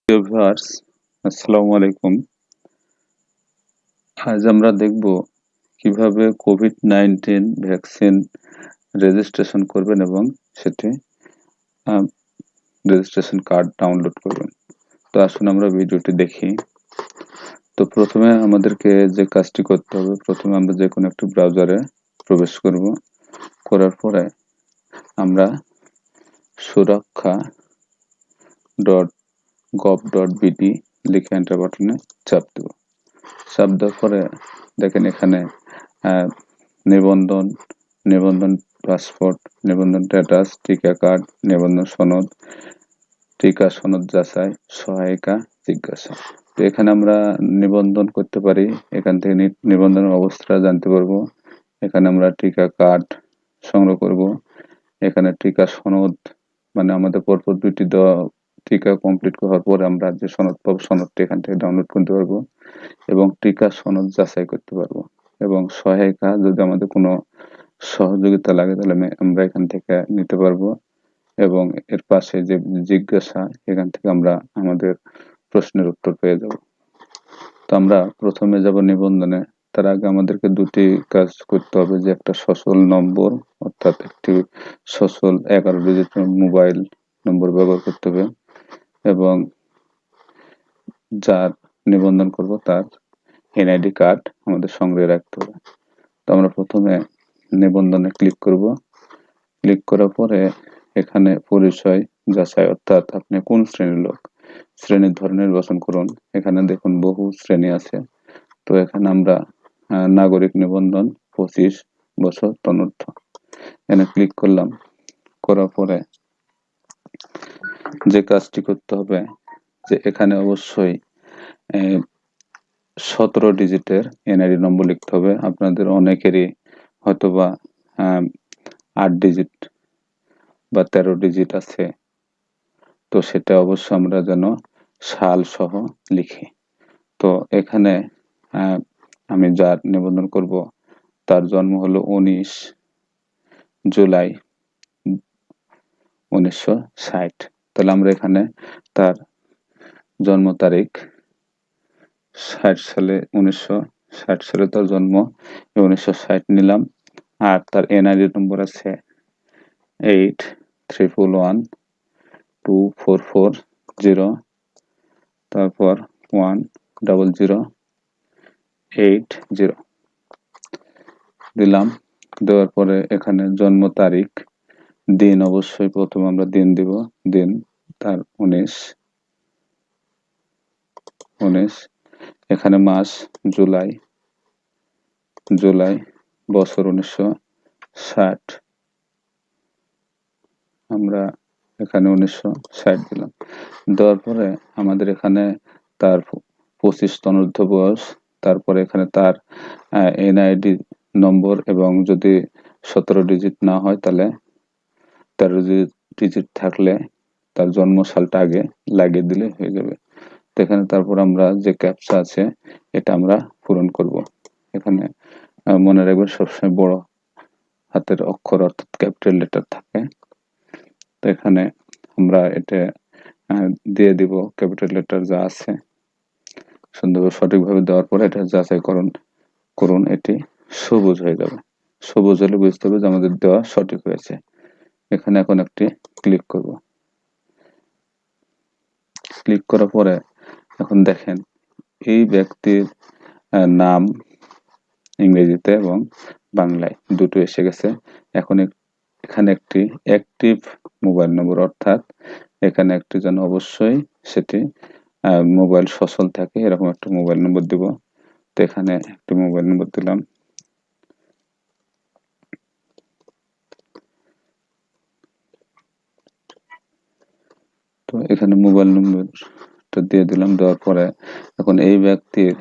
প্রিয় ভিউয়ার্স, আসসালামু আলাইকুম। আজ আমরা দেখব কিভাবে কোভিড-19 ভ্যাকসিন রেজিস্ট্রেশন করবেন এবং সেটি আ রেজিস্ট্রেশন কার্ড ডাউনলোড করবেন। তো আসুন আমরা ভিডিওটি দেখি। তো প্রথমে আমাদেরকে যে কাজটি করতে হবে, প্রথমে আমরা যেকোনো একটি ব্রাউজারে প্রবেশ করব। করার পরে আমরা surakha.gov.bd লিখে এন্টার বাটনে চাপ দেব। চাপ দেওয়ার পরে দেখেন এখানে নিবন্ধন, নিবন্ধন পাসপোর্ট, নিবন্ধন স্ট্যাটাস, টিকা কার্ড, নিবন্ধন সনদ, টিকা সনদ যাচাই, সহায়িকা জিজ্ঞাসা। তো এখানে আমরা নিবন্ধন করতে পারি, এখান থেকে নিবন্ধনের অবস্থা জানতে পারবো। এখানে আমরা টিকা কার্ড সংগ্রহ করব। এখানে টিকা সনদ মানে আমাদের পরপর ২টি দেওয়া টিকা কমপ্লিট হওয়ার পরে আমরা যে সনদ পাবো, সনদটি এখান থেকে ডাউনলোড করতে পারবো এবং টিকা সনদ যাচাই করতে পারবো এবং সহায়িকা যদি আমাদের কোনো সহযোগিতা লাগে তাহলে আমরা এখান থেকে নিতে পারবো এবং এর পাশে যে জিজ্ঞাসা এখান থেকে আমরা আমাদের প্রশ্নের উত্তর পেয়ে যাব। তো আমরা প্রথমে যাব নিবন্ধনে। তার আগে আমাদেরকে ২টি কাজ করতে হবে, যে একটা সচল নম্বর অর্থাৎ একটি সচল 11 ডিজিটের মোবাইল নম্বর ব্যবহার করতে হবে এবং যার নিবন্ধন করব তার এনআইডি কার্ড আমাদের সংগ্রহে রাখতে হবে। তো আমরা প্রথমে নিবন্ধনে ক্লিক করব। ক্লিক করার পরে এখানে পরিচয় যাচাই অর্থাৎ আপনি কোন শ্রেণীর লোক, শ্রেণীর ধরন নির্বাচন করুন। এখানে দেখুন বহু শ্রেণী আছে। তো এখানে আমরা নাগরিক নিবন্ধন 25 বছর তন্নূর্ধ্ব এখানে ক্লিক করলাম। করার পরে যে কাজটি করতে হবে, যে এখানে অবশ্যই 17 ডিজিটের এনআইডি নম্বর লিখতে হবে। আপনাদের অনেকেরই হয়তোবা 8 ডিজিট বা 13 ডিজিট আছে। তো সেটা অবশ্য আমরা যেন সাল সহ লিখি। তো এখানে আমি যার নিবন্ধন করব তার জন্ম হলো 19 জুলাই 1960। তাহলে আমরা এখানে তার জন্ম তারিখ 1960 সালে তার জন্ম, 1960 নিলাম। আর তার এনআইডি নম্বর আছে 83112440, তারপর 10080 দিলাম। দেওয়ার পরে এখানে জন্ম তারিখ, দিন অবশ্যই প্রথমে আমরা দিন দিব, দিন তার 19, এখানে মাস জুলাই, বছর 1960, আমরা এখানে 1960 দিলাম। দেওয়ার পরে আমাদের এখানে তার 25 তন্নূর্ধ্ব বয়স, তারপরে এখানে তার এনআইডি নম্বর এবং যদি 17 ডিজিট না হয় তাহলে 13 ডিজিট থাকলে তার জন্ম সালটা আগে লাগিয়ে দিলে হয়ে যাবে। তো এখানে তারপর আমরা যে ক্যাপচা আছে এটা আমরা পূরণ করব। এখানে মনে রাখবেন সবসময় বড় হাতের অক্ষর অর্থাৎ ক্যাপিটাল লেটার থাকে। তো এখানে আমরা এটা দিয়ে দিব ক্যাপিটাল লেটার যা আছে সুন্দরভাবে সঠিকভাবে দেওয়ার পরে এটা যাচাই করুন, এটি সবুজ হয়ে যাবে। সবুজ হলে বুঝতে হবে যে আমাদের দেওয়া সঠিক হয়েছে। এখানে এখন একটি ক্লিক করব। ক্লিক করার পরে এখন দেখেন এই ব্যক্তির নাম ইংরেজিতে এবং বাংলায় দুটো এসে গেছে। এখন এখানে একটি অ্যাক্টিভ মোবাইল নম্বর অর্থাৎ এখানে একটি যেন অবশ্যই সেটি মোবাইল সচল থাকে এরকম একটা মোবাইল নম্বর দিব। তো এখানে একটি মোবাইল নম্বর দিলাম। তো এখানে মোবাইল নম্বরটা দিয়ে দিলাম। দেওয়ার পরে এখন এই ব্যক্তির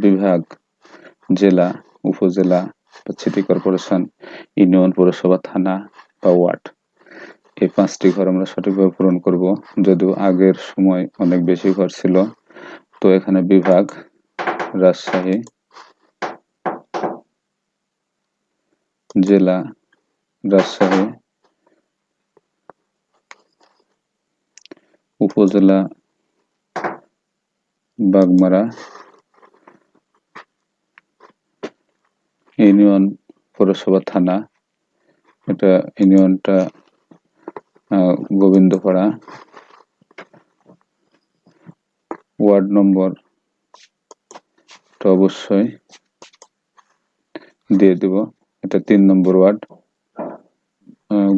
বিভাগ, জেলা, উপজেলা বা সিটি কর্পোরেশন, ইউনিয়ন, পৌরসভা, থানা বা ওয়ার্ড, এই 5টি ঘর আমরা সঠিকভাবে পূরণ করব। যদিও আগের সময় অনেক বেশি ঘর ছিল। তো এখানে বিভাগ রাজশাহী, জেলা রাজশাহী, উপজেলা বাগমারা ইউনিয়ন পৌরসভা থানা, এটা ইউনিয়নটা গোবিন্দপাড়া, ওয়ার্ড নম্বর অবশ্যই দিয়ে দেব, এটা 3 নম্বর ওয়ার্ড।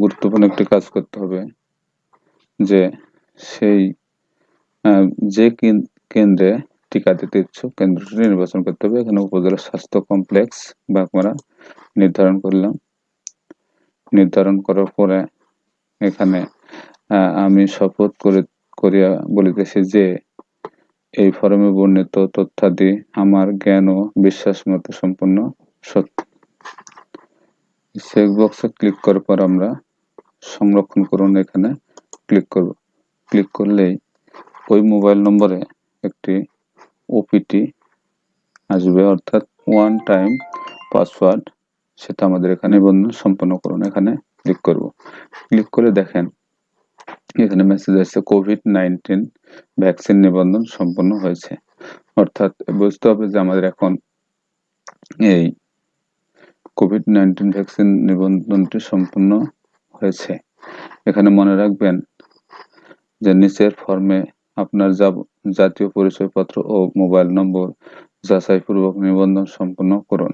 গুরুত্বপূর্ণ একটি কাজ করতে হবে যে সেই যে কেন্দ্রে টিকা দিতে ইচ্ছুক কেন্দ্রটি নির্বাচন করতে হবে। এখানে উপজেলা স্বাস্থ্য কমপ্লেক্স বাগমারা নির্ধারণ করলাম। নির্ধারণ করার পরে এখানে আমি শপথ করিয়া বলিতেছি যে এই ফর্মে বর্ণিত তথ্যাদি আমার জ্ঞান ও বিশ্বাস মতে সম্পূর্ণ সত্য। চেক বক্সে ক্লিক করার পর আমরা সংরক্ষণ করুন এখানে ক্লিক করব। ক্লিক করলেই ওই মোবাইল নম্বরে একটি ওপিটি আসবে, অর্থাৎ ওয়ান টাইম পাসওয়ার্ড, সেটা আমাদের এখানে নিবন্ধন সম্পন্ন করুন। এখানে ক্লিক করব। ক্লিক করে দেখেন এখানে মেসেজ আসছে কোভিড-19 ভ্যাকসিন নিবন্ধন সম্পন্ন হয়েছে। অর্থাৎ বুঝতে হবে যে আমাদের এখন এই কোভিড-19 ভ্যাকসিন নিবন্ধনটি সম্পন্ন হয়েছে। এখানে মনে রাখবেন যে নিচের ফর্মে আপনার জাতীয় পরিচয়পত্র ও মোবাইল নম্বর যাচাইপূর্বক নিবন্ধন সম্পন্ন করুন।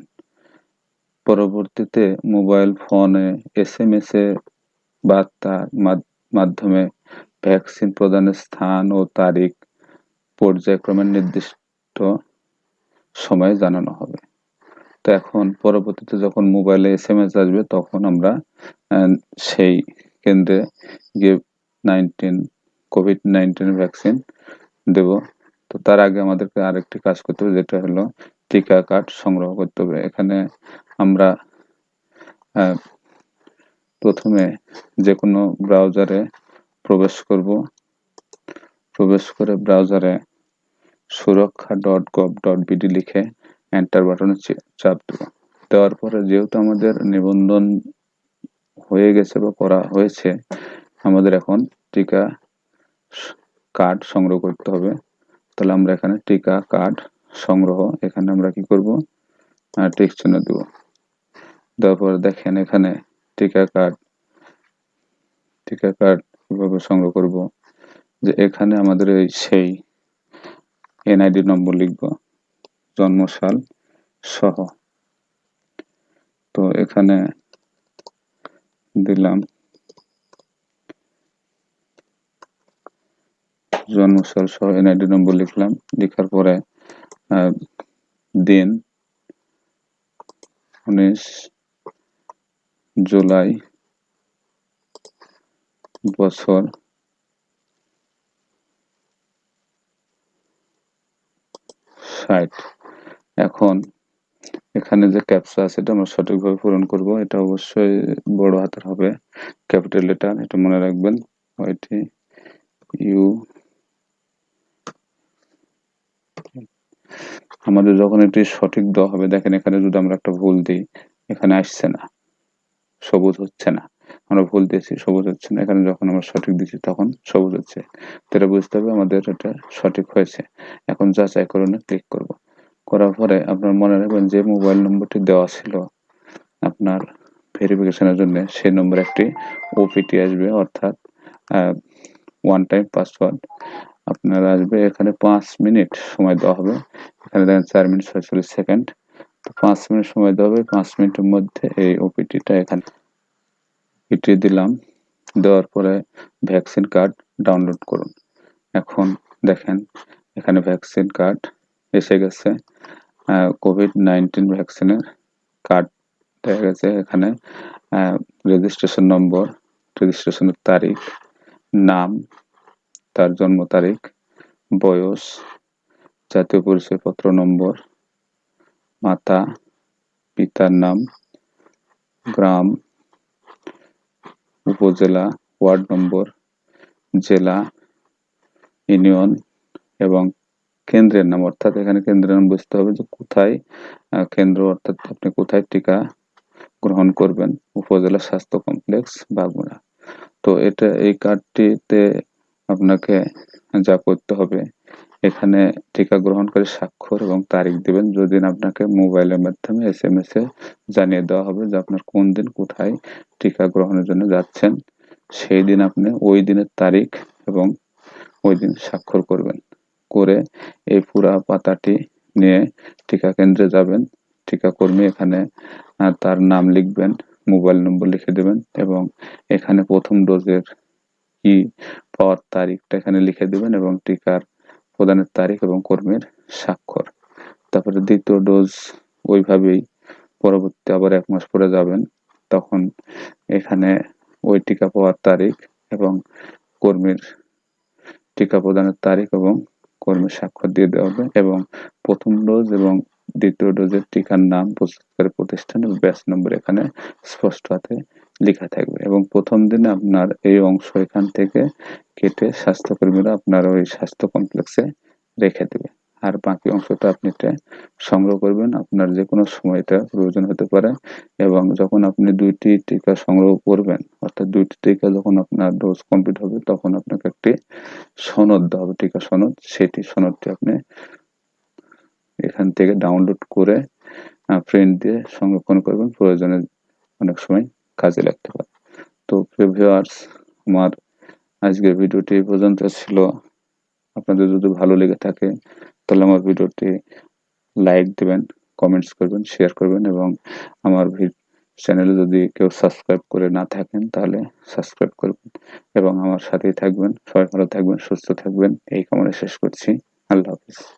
পরবর্তীতে মোবাইল ফোনে SMS এ বার্তার মাধ্যমে ভ্যাকসিন প্রদানের স্থান ও তারিখ পর্যায়ক্রমে নির্দিষ্ট সময়ে জানানো হবে। তো এখন পরবর্তীতে যখন মোবাইলে SMS আসবে তখন আমরা সেই কেন্দ্রে গিয়ে কোভিড-19 ভ্যাকসিন দেব। তো তার আগে আমাদেরকে আরেকটি কাজ করতে হবে, যেটা হলো টিকা কার্ড সংগ্রহ করতে হবে। এখানে আমরা প্রথমে যে কোনো ব্রাউজারে প্রবেশ করব। প্রবেশ করে ব্রাউজারে সুরক্ষা.gov.bd লিখে এন্টার বাটনে চাপ দেব। দেওয়ার পরে যেহেতু আমাদের নিবন্ধন হয়ে গেছে বা করা হয়েছে, আমাদের এখন টিকা কার্ড সংগ্রহ করতে হবে। তাহলে আমরা এখানে টিকা কার্ড সংগ্রহ, এখানে আমরা কি করব, টিক চিহ্ন দেব। দেওয়ার পরে দেখেন এখানে টিকা কার্ড কিভাবে সংগ্রহ করব, যে এখানে আমাদের সেই NID নম্বর লিখব, জন্মসাল সহ। তো এখানে দিলাম জন্মসাল সহ NID নম্বর লিখলাম। লেখার পরে দিন 19 জুলাই, বছর 60। এখন এখানে যে ক্যাপচা আছে এটা আমরা সঠিকভাবে পূরণ করব। এটা অবশ্যই বড় হাতের হবে, ক্যাপিটাল লেটার, এটা মনে রাখবেন। ওইটি আমাদের যখন এটি সঠিক দেওয়া হবে, দেখেন এখানে যদি আমরা একটা ভুল দিই, এখানে আসছে না, সবুজ হচ্ছে না। আমরা ভুল দিয়েছি, সবুজ হচ্ছে না। এখানে যখন আমরা সঠিক দিচ্ছি তখন সবুজ হচ্ছে। তো এটা বুঝতে হবে আমাদের এটা সঠিক হয়েছে। এখন যাচাইকরণে ক্লিক করব। করার পরে আপনার মনে রাখবেন যে মোবাইল নম্বরটি দেওয়া ছিল আপনার ভেরিফিকেশনের জন্য, সেই নম্বরে একটি ওপিটি আসবে, অর্থাৎ ওয়ান টাইম পাসওয়ার্ড আপনার আসবে। এখানে 5 মিনিট সময় দেওয়া হবে। এখানে দেখেন 4 মিনিট 46 সেকেন্ড। তো 5 মিনিট সময় দেওয়া হবে। 5 মিনিটের মধ্যে এই ওপিটিটা এখানে দিলাম। দেওয়ার পরে ভ্যাকসিন কার্ড ডাউনলোড করুন। এখন দেখেন এখানে ভ্যাকসিন কার্ড এসে গেছে। কোভিড-19 ভ্যাকসিনের কার্ড দেখা গেছে। এখানে রেজিস্ট্রেশন নম্বর, রেজিস্ট্রেশনের তারিখ, নাম, তার জন্ম তারিখ, বয়স, জাতীয় পরিচয়পত্র নম্বর, মাতা পিতার নাম, গ্রাম, উপজেলা, ওয়ার্ড নম্বর, জেলা, ইউনিয়ন এবং কেন্দ্রের নাম। অর্থাৎ এখানে কেন্দ্রের নাম বুঝতে হবে যে কোথায় কেন্দ্র, অর্থাৎ আপনি কোথায় টিকা গ্রহণ করবেন। উপজেলা স্বাস্থ্য কমপ্লেক্স বাগমারা। তো এই কার্ডটিতে আপনাকে যা করতে হবে, এখানে টিকা গ্রহণকারী স্বাক্ষর এবং তারিখ দিবেন, যেদিন আপনাকে মোবাইলের মাধ্যমে SMS এ জানিয়ে দেওয়া হবে যে আপনার কোন দিন কোথায় টিকা গ্রহণের জন্য যাচ্ছেন। সেই দিন আপনি ওই দিনের তারিখ এবং ওই দিন স্বাক্ষর করবেন। করে এই পুরা পাতাটি নিয়ে টিকা কেন্দ্রে যাবেন। টিকাকর্মী এখানে তার নাম লিখবেন, মোবাইল নম্বর লিখে দেবেন এবং এখানে ১ম ডোজের কি পাওয়ার তারিখটা এখানে লিখে দিবেন এবং টিকার প্রদানের তারিখ এবং কর্মীর স্বাক্ষর। তারপরে ২য় ডোজ ওইভাবেই পরবর্তী আবার ১ মাস পরে যাবেন। তখন এখানে ওই টিকা পাওয়ার তারিখ এবং কর্মীর টিকা প্রদানের তারিখ এবং কর্মীর স্বাক্ষর দিয়ে দেওয়া হবে এবং ১ম ডোজ এবং ২য় ডোজের টিকার নাম, প্রস্তুতকারী প্রতিষ্ঠান এবং ব্যাচ নম্বর এখানে স্পষ্ট হাতে লেখা থাকবে এবং ১ম দিনে আপনার এই অংশ এখান থেকে কেটে স্বাস্থ্যকর্মীরা আপনার ওই স্বাস্থ্য কমপ্লেক্সে রেখে দেবে। আর বাকি অংশটা আপনি এটা সংগ্রহ করবেন। আপনার যেকোনো সময় এটা প্রয়োজন হতে পারে এবং যখন আপনি ২ টি টিকা সংগ্রহ করবেন, অর্থাৎ ২ টি টিকা যখন আপনার ডোজ কমপ্লিট হবে, তখন আপনাকে একটি সনদ দেওয়া হবে, টিকা সনদ। সেটি সনদটি আপনি এখান থেকে ডাউনলোড করে প্রিন্ট দিয়ে সংরক্ষণ করবেন। প্রয়োজনে অনেক সময় কাজে লাগতে পারে। তো প্রিয় ভিউয়ার্স, আমার আজকের ভিডিওটি এই পর্যন্ত ছিল। আপনাদের যদি ভালো লেগে থাকে তাহলে আমার ভিডিওটি লাইক দিবেন, কমেন্টস করবেন, শেয়ার করবেন এবং আমার চ্যানেলে যদি কেউ সাবস্ক্রাইব করে না থাকেন তাহলে সাবস্ক্রাইব করবেন এবং আমার সাথেই থাকবেন। সবাই ভালো থাকবেন, সুস্থ থাকবেন এই কামনা শেষ করছি। আল্লাহ হাফেজ।